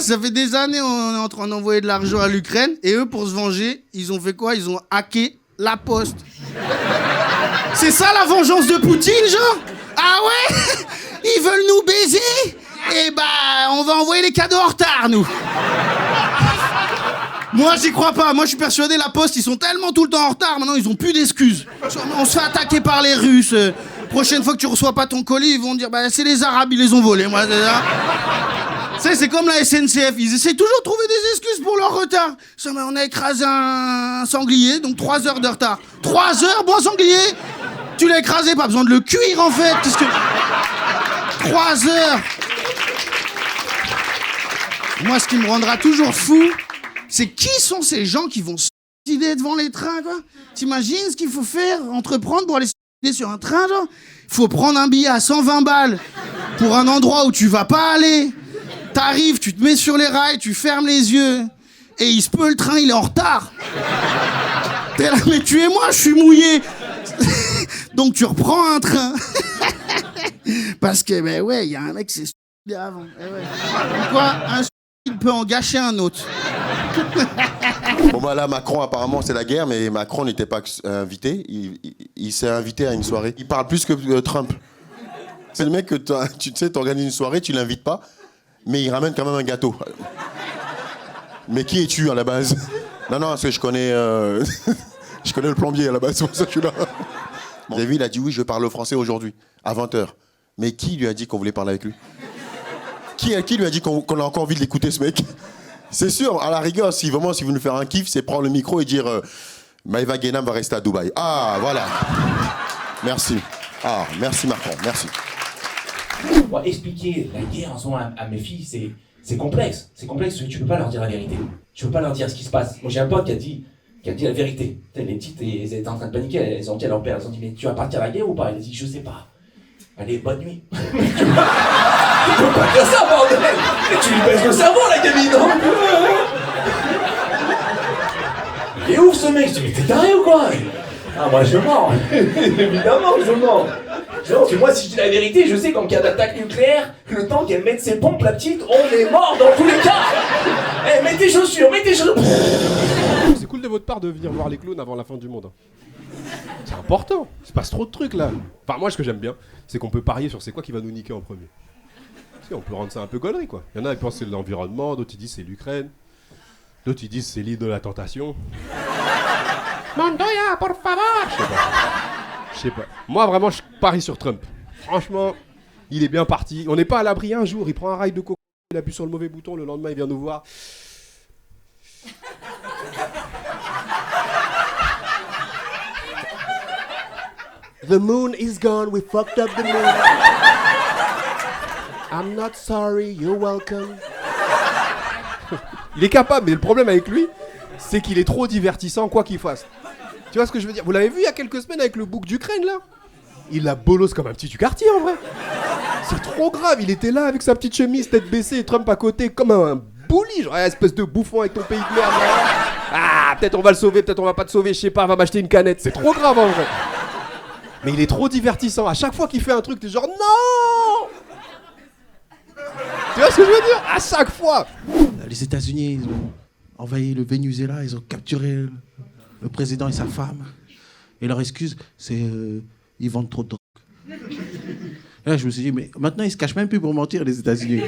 Ça fait des années on est en train d'envoyer de l'argent à l'Ukraine et eux, pour se venger, ils ont fait quoi? Ils ont hacké la poste. C'est ça la vengeance de Poutine, genre? Ah ouais? Ils veulent nous baiser? Eh bah, on va envoyer les cadeaux en retard, nous. Moi, j'y crois pas. Moi, je suis persuadé, la poste, ils sont tellement tout le temps en retard, maintenant, ils ont plus d'excuses. On se fait attaquer par les Russes. Prochaine fois que tu reçois pas ton colis, ils vont dire, bah, c'est les Arabes, ils les ont volés, moi, c'est ça. Tu sais, c'est comme la SNCF, ils essaient toujours de trouver des excuses pour leur retard. Ça, on a écrasé un sanglier, donc 3 heures de retard. 3 heures, bon sanglier? Tu l'as écrasé, pas besoin de le cuire, en fait. Qu'est-ce que... 3 heures. Moi, ce qui me rendra toujours fou, c'est qui sont ces gens qui vont se suicider devant les trains, quoi? T'imagines ce qu'il faut faire, entreprendre pour aller se suicider sur un train, genre? Faut prendre un billet à 120 balles pour un endroit où tu vas pas aller. T'arrives, tu te mets sur les rails, tu fermes les yeux, et il se peut, le train, il est en retard. T'es là, mais tuez-moi, je suis mouillé. Donc tu reprends un train. Parce que, ben ouais, il y a un mec qui s'est suicidé avant. Eh ouais. Pourquoi un suicide peut en gâcher un autre? Bon bah là, Macron, apparemment, c'est la guerre, mais Macron n'était pas invité. Il s'est invité à une soirée. Il parle plus que Trump. C'est le mec que tu sais, t'organises une soirée, tu l'invites pas, mais il ramène quand même un gâteau. Mais qui es-tu à la base? Non, parce que je connais le plombier à la base, c'est pour ça que je suis là. Vous avez vu, il a dit oui, je parle français aujourd'hui, à 20h. Mais qui lui a dit qu'on voulait parler avec lui? Qui lui a dit qu'on a encore envie de l'écouter, ce mec? C'est sûr, à la rigueur, si vous nous faire un kiff, c'est prendre le micro et dire Maïva Guénam va rester à Dubaï. Ah, voilà. Merci. Ah, merci Macron, merci. Pour expliquer la guerre en ce moment à mes filles, c'est complexe. C'est complexe parce que tu peux pas leur dire la vérité. Tu peux pas leur dire ce qui se passe. Moi, j'ai un pote qui a dit la vérité. Les petites, elles étaient en train de paniquer, elles ont dit à leur père, elles ont dit, mais tu vas partir à la guerre ou pas? Il a dit, je sais pas. Allez, bonne nuit. Tu peux pas dire ça, bordel. Tu lui baisses le cerveau, la gamine, non? Il est ouf, ce mec. Je dis, mais t'es taré ou quoi? Ah, moi, je mens. Évidemment, je mens. Parce que moi, si je dis la vérité, je sais qu'en cas d'attaque nucléaire, le temps qu'elle mette ses pompes, la petite, on est mort dans tous les cas. Eh, mets tes chaussures. C'est cool de votre part de venir voir les clowns avant la fin du monde. C'est important. Il se passe trop de trucs là. Enfin, moi, ce que j'aime bien, c'est qu'on peut parier sur c'est quoi qui va nous niquer en premier. Tu sais, on peut rendre ça un peu gaulerie, quoi. Il y en a qui pensent que c'est l'environnement, d'autres ils disent c'est l'Ukraine, d'autres ils disent c'est l'île de la tentation. Montoya, por favor. Je sais pas. Moi, vraiment, je parie sur Trump. Franchement, il est bien parti. On n'est pas à l'abri un jour. Il prend un rail de coco, il appuie sur le mauvais bouton, le lendemain, il vient nous voir. The moon is gone, we fucked up the moon. I'm not sorry, you're welcome. Il est capable, mais le problème avec lui, c'est qu'il est trop divertissant, quoi qu'il fasse. Tu vois ce que je veux dire? Vous l'avez vu il y a quelques semaines avec le bouc d'Ukraine, là? Il la bolosse comme un petit du quartier, en vrai. C'est trop grave, il était là avec sa petite chemise, tête baissée, et Trump à côté, comme un bully, genre, espèce de bouffon avec ton pays de merde, là. Ah, peut-être on va le sauver, peut-être on va pas te sauver, je sais pas, va m'acheter une canette. C'est trop grave, en vrai. Mais il est trop divertissant. À chaque fois qu'il fait un truc, t'es genre non. Tu vois ce que je veux dire? À chaque fois. Les États-Unis, ils ont envahi le Venezuela, ils ont capturé le président et sa femme. Et leur excuse, c'est ils vendent trop de drogue. Et là, je me suis dit, mais maintenant, ils se cachent même plus pour mentir, les États-Unis.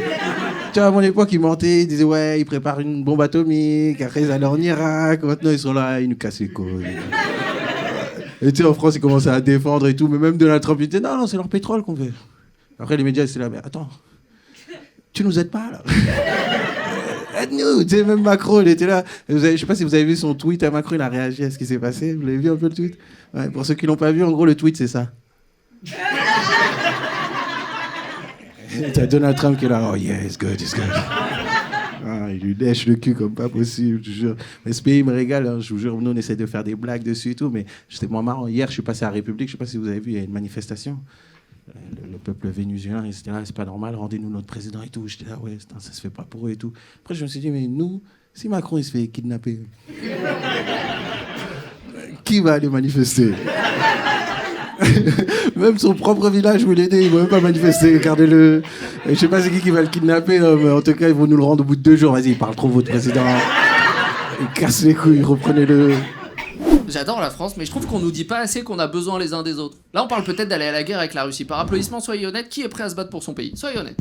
Tu vois, à mon époque, ils mentaient, ils disaient, ouais, ils préparent une bombe atomique, après, ils allaient en Irak. Maintenant, ils sont là, ils nous cassent les couilles. Et tu sais, en France, ils commençaient à défendre et tout, mais même Donald Trump, il disait, non, c'est leur pétrole qu'on veut. Après, les médias, ils étaient là, mais attends, tu nous aides pas, là. Aide-nous. Tu sais, même Macron, il était là. Je sais pas si vous avez vu son tweet à Macron, il a réagi à ce qui s'est passé. Vous l'avez vu un peu le tweet? Ouais, pour ceux qui l'ont pas vu, en gros, le tweet, c'est ça. T'as Donald Trump qui est là, oh yeah, it's good. Ah, il lui lèche le cul comme pas possible, je te jure. Mais ce pays me régale, hein, je vous jure, nous on essaie de faire des blagues dessus et tout, mais c'était moins marrant. Hier, je suis passé à la République, je sais pas si vous avez vu, il y a une manifestation. Le peuple vénézuélien, ils étaient là, c'est pas normal, rendez-nous notre président et tout. J'étais là, ouais, ça se fait pas pour eux et tout. Après, je me suis dit, mais nous, si Macron il se fait kidnapper, qui va aller manifester? Même son propre village veut l'aider, il ne veut même pas manifester, regardez-le. Et je sais pas c'est qui va le kidnapper, mais en tout cas, ils vont nous le rendre au bout de 2 jours. Vas-y, il parle trop, votre président. Il casse les couilles, reprenez-le. J'adore la France, mais je trouve qu'on nous dit pas assez qu'on a besoin les uns des autres. Là, on parle peut-être d'aller à la guerre avec la Russie. Par applaudissement, soyez honnête, qui est prêt à se battre pour son pays? Soyez honnête.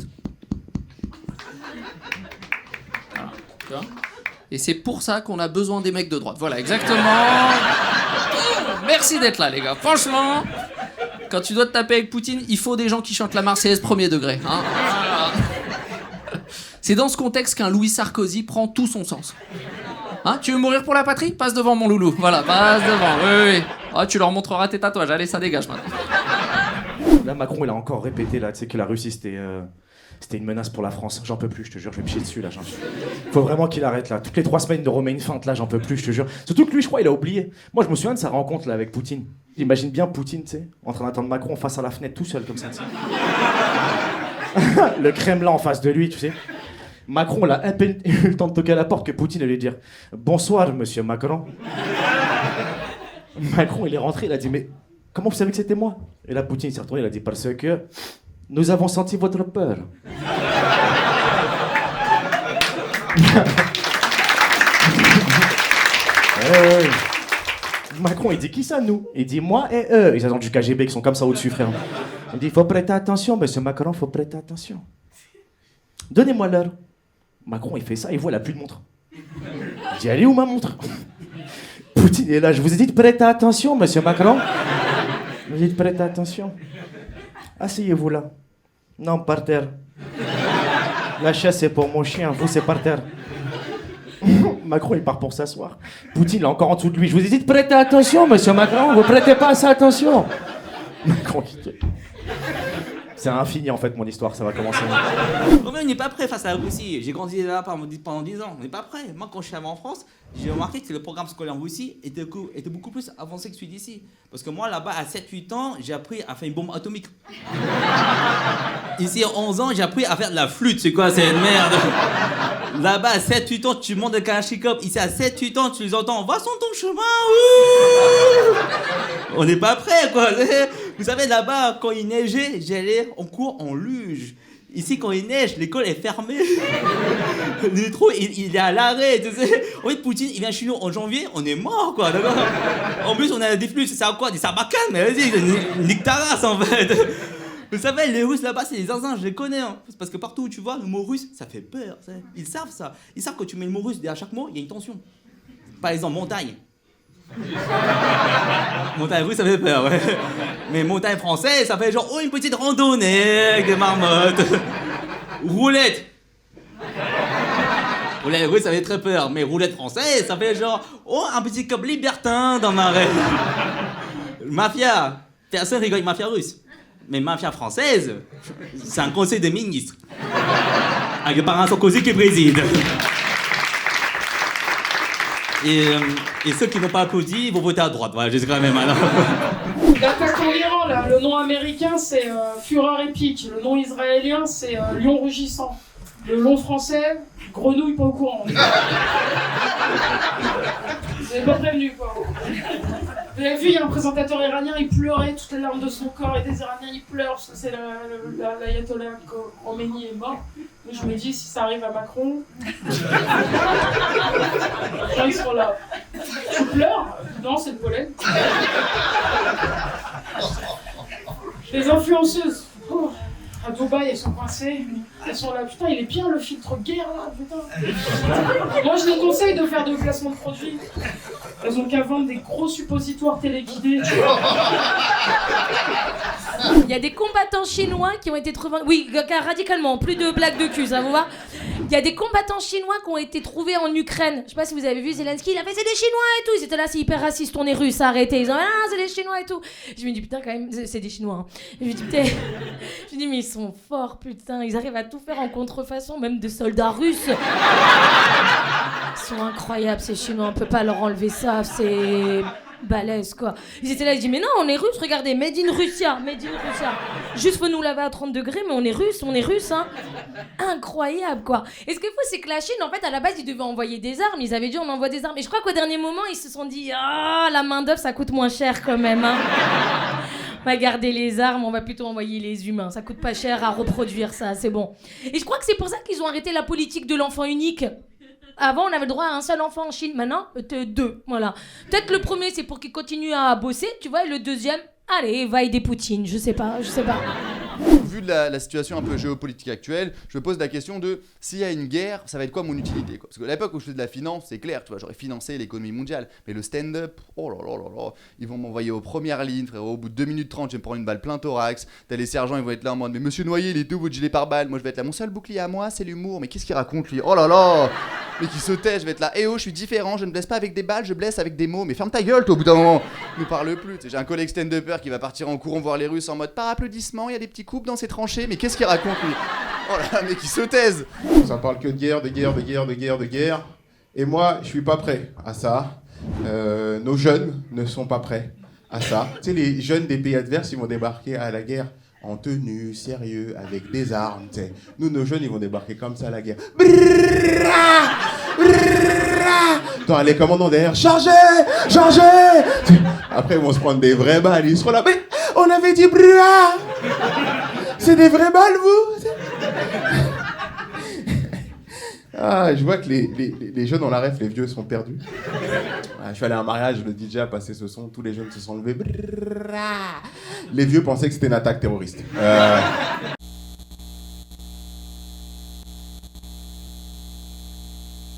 Voilà, tu vois. Et c'est pour ça qu'on a besoin des mecs de droite. Voilà, exactement. Merci d'être là, les gars. Franchement, quand tu dois te taper avec Poutine, il faut des gens qui chantent la Marseillaise premier degré. Hein. Voilà. C'est dans ce contexte qu'un Louis Sarkozy prend tout son sens. Hein, tu veux mourir pour la patrie? Passe devant mon loulou. Voilà, passe devant. Oui, oui. Ah, tu leur montreras tes tatouages. Allez, ça dégage maintenant. Là, Macron, il a encore répété là, tu sais, que la Russie, c'était une menace pour la France. J'en peux plus, je te jure, je vais me chier dessus là. Faut vraiment qu'il arrête là. Toutes les 3 semaines de remet une feinte là, j'en peux plus, je te jure. Surtout que lui, je crois, il a oublié. Moi, je me souviens de sa rencontre là avec Poutine. J'imagine bien Poutine, tu sais, en train d'attendre Macron face à la fenêtre tout seul comme ça, tu sais. Le Kremlin en face de lui, tu sais. Macron, il a à peine eu le temps de toquer à la porte que Poutine allait dire « Bonsoir, monsieur Macron ». Macron, il est rentré, il a dit « Mais comment vous savez que c'était moi ?» Et là, Poutine s'est retourné, il a dit « Parce que nous avons senti votre peur. » Macron, il dit « Qui ça, nous ?» Il dit « Moi et eux. » Ils attendent du KGB qui sont comme ça au-dessus, frère. Il dit « Faut prêter attention, monsieur Macron, faut prêter attention. Donnez-moi l'heure. » Macron, il fait ça, il voit, il a plus de montre. Il dit, allez où ma montre? Poutine est là, je vous ai dit de prêter attention, monsieur Macron. Je vous ai dit de prêter attention. Asseyez-vous là. Non, par terre. La chaise, c'est pour mon chien, vous, c'est par terre. Macron, il part pour s'asseoir. Poutine, est encore en dessous de lui. Je vous ai dit de prêter attention, monsieur Macron, vous prêtez pas assez attention. Macron, c'est infini en fait mon histoire, ça va commencer. On n'est pas prêt face à la Russie. J'ai grandi là pendant 10 ans. On n'est pas prêt. Moi, quand je suis arrivé en France, j'ai remarqué que le programme scolaire en Russie était beaucoup plus avancé que celui d'ici. Parce que moi, là-bas, à 7-8 ans, j'ai appris à faire une bombe atomique. Ici, à 11 ans, j'ai appris à faire de la flûte. C'est quoi cette merde? Là-bas, à 7-8 ans, tu montes de Kalachnikov. Ici, à 7-8 ans, tu les entends. Va sur ton chemin. Ouh. On n'est pas prêt, quoi. Vous savez, là-bas, quand il neigeait, j'allais en cours en luge. Ici, quand il neige, l'école est fermée. Le métro, il est à l'arrêt, tu sais. En fait, Poutine, il vient chez nous en janvier, on est mort, quoi, d'accord. En plus, on a des flux, c'est ça quoi? Des sarbacanes, mais vas-y, nique ta race, en fait. Vous savez, les Russes, là-bas, c'est des zinzins, je les connais, hein. Parce que partout où tu vois, le mot russe, ça fait peur, tu sais. Ils savent ça. Ils savent que tu mets le mot russe derrière chaque mot, il y a une tension. Par exemple, montagne. Montagne russe, ça fait peur, ouais. Mais montagne française, ça fait genre, oh, une petite randonnée avec des marmottes. Roulette. Roulette russe, ça fait très peur. Mais roulette française, ça fait genre, oh, un petit club libertin dans ma rêve. Mafia. Personne rigole avec mafia russe. Mais mafia française, c'est un conseil des ministres. Avec le parrain Sarkozy qui préside. Et ceux qui n'ont pas applaudi, ils vont voter à droite. Voilà, je sais quand même alors. L'attaque en Iran, là, le nom américain c'est Fureur épique, le nom israélien c'est Lion rugissant, le nom français, Grenouille pas au courant. Vous n'avez pas prévenu quoi. Vous avez vu, il y a un présentateur iranien, il pleurait toutes les larmes de son corps et des Iraniens ils pleurent parce que c'est l'ayatollah Khomeini est mort. Donc je me dis, si ça arrive à Macron, ils seront là. Tu pleures? Non, c'est le pollen. Les influenceuses, oh, à Dubaï, elles sont coincées. Elles sont là, putain, il est bien le filtre guerre là, putain. Moi, je les conseille de faire de placement de produits. Elles ont qu'à vendre des gros suppositoires téléguidés. Il y a des combattants chinois qui ont été trouvés... Oui, radicalement, plus de blagues de cul, ça vous va? Il y a des combattants chinois qui ont été trouvés en Ukraine. Je sais pas si vous avez vu Zelensky, il a fait c'est des Chinois et tout. Ils étaient là, c'est hyper raciste, on est russe, arrêtez. Ils ont dit ah, c'est des Chinois et tout. Je me dis putain, quand même, c'est des Chinois. Hein. Je me dis putain, je me dis mais ils sont forts, putain. Ils arrivent à tout faire en contrefaçon, même de soldats russes. Ils sont incroyables, ces Chinois, on peut pas leur enlever ça, c'est balèze quoi. Ils étaient là, ils disent mais non, on est russe, regardez, made in Russia, made in Russia. Juste faut nous laver à 30 degrés, mais on est russe, hein. Incroyable quoi. Et ce qu'il faut, c'est que la Chine, en fait, à la base, ils devaient envoyer des armes, ils avaient dit on envoie des armes. Et je crois qu'au dernier moment, ils se sont dit ah, la main d'œuvre, ça coûte moins cher quand même, hein. On va garder les armes, on va plutôt envoyer les humains. Ça coûte pas cher à reproduire ça, c'est bon. Et je crois que c'est pour ça qu'ils ont arrêté la politique de l'enfant unique. Avant, on avait le droit à un seul enfant en Chine. Maintenant, deux. Voilà. Peut-être le premier, c'est pour qu'il continue à bosser, tu vois, et le deuxième, allez, va aider Poutine. Je sais pas. Vu de la situation un peu géopolitique actuelle, je me pose la question de s'il y a une guerre, ça va être quoi mon utilité, quoi. Parce qu'à l'époque où je faisais de la finance, c'est clair, tu vois, j'aurais financé l'économie mondiale. Mais le stand-up, oh là là là là, ils vont m'envoyer aux premières lignes, frérot. Au bout de 2 minutes 30, je vais me prendre une balle plein thorax. T'as les sergents, ils vont être là en mode, mais monsieur Noyer, il est tout votre gilet pare-balles. Moi, je vais être là, mon seul bouclier à moi, c'est l'humour. Mais qu'est-ce qu'il raconte, lui? Oh là là, mais qui se tait, je vais être là, eh oh, je suis différent, je ne blesse pas avec des balles, je blesse avec des mots. Mais ferme ta gueule, toi, au bout d'un moment. Ne parle plus. J'ai un collègue stand-upper qui va partir en courant voir les Russes en mode par applaudissement, il y a des petits coupes dans ses tranchées. Mais qu'est-ce qu'il raconte, lui? Oh là, mais qui se taise. Ça parle que de guerre. Et moi, je suis pas prêt à ça. Nos jeunes ne sont pas prêts à ça. Tu sais, les jeunes des pays adverses, ils vont débarquer à la guerre en tenue, sérieux, avec des armes. T'sais. Nous, nos jeunes, ils vont débarquer comme ça à la guerre. Attends, les commandants derrière, chargez. Après, ils vont se prendre des vraies balles. Ils seront là, mais on avait dit brûla. C'est des vraies balles, vous? Ah, je vois que les jeunes ont la ref, les vieux sont perdus. Ah, je suis allé à un mariage, le DJ a passé ce son, tous les jeunes se sont levés. Les vieux pensaient que c'était une attaque terroriste.